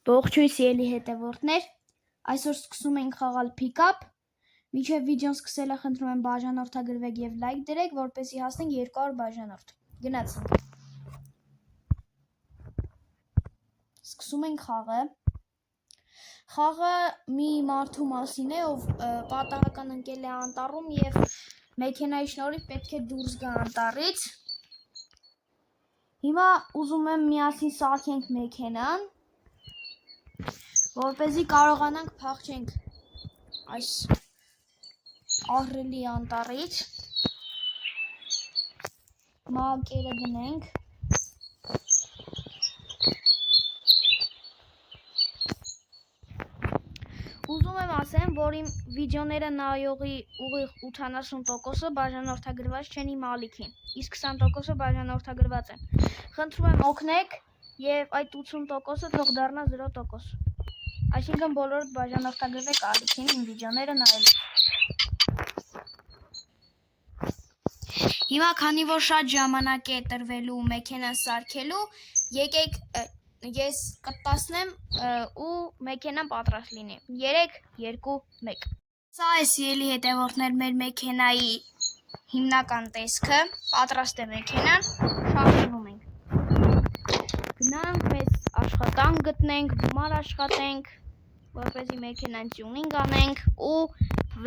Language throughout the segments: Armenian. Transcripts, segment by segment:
Ողջույն սիրելի հետևորդներ, այսօր սկսում ենք խաղալ pick-up, մինչև վիդեոն սկսելը խնդրում եմ բաժանորդագրվեք և լայք դրեք, որպեսզի հասնենք 200 բաժանորդ, գնացինք, սկսում ենք խաղը մի մարդու մասին է, ով պատահական ընկել է անտառում և մեքենայի շնորհիվ պետք է դուրս գա անտառից, հիմա ուզում եմ միասին սարքենք մեքենան, որպեսզի կարողանանք փախչենք այս ահռելի անտառից, մակերը դնենք, ուզում եմ ասեմ, որ իմ վիդեոները նայողի ուղիղ 80%-ը բաժանորդագրված չեն իմ ալիքին, իսկ 20%-ը բաժանորդագրված են, խնդրում եմ օգնեք և այդ 80%-ը թող դառնա 0%, այսինքն բոլորդ բաժանորդագրվեք ալիքին իմ վիդեոները նայելով։ Հիմա քանի որ շատ ժամանակ է տրվելու մեքենան սարքելու, եկեք ես կտասնեմ ու մեքենան պատրաստ լինի։ 3, 2, 1։ Սա է սիրելի հետևորդներ մեր մեքենայի հիմնական տեսքը, պատրաստ է մեքենան, շարժվում ենք։ Գնանք, մեզ աշխատանք գտնենք, գումար աշխատենք, որպեսզի մեքենան տյունինգ անենք ու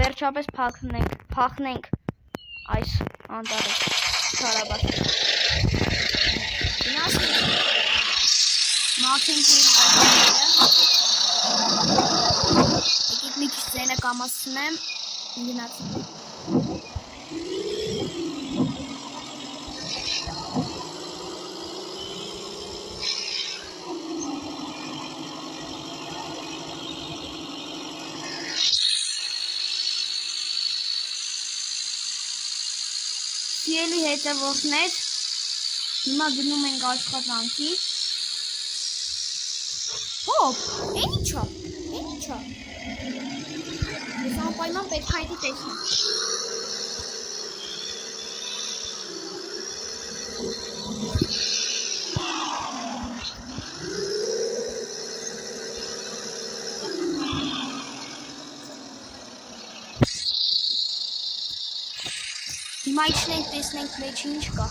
վերջապես փախնենք այս անտառից չարաբաստիկ։ Գնացինք, մաքրենք մեր այդները, եկեք մի քիչ ձենը կամացնեմ, գնացինք։ Սիրելի հետևորդներ, հիմա գնում ենք աշխատանքի։ Հոպ, էն իչա։ Ես անպայման պետք է այդի տեսնեմ։ Հիմա իջնենք տեսնենք մեջը ինչ կա։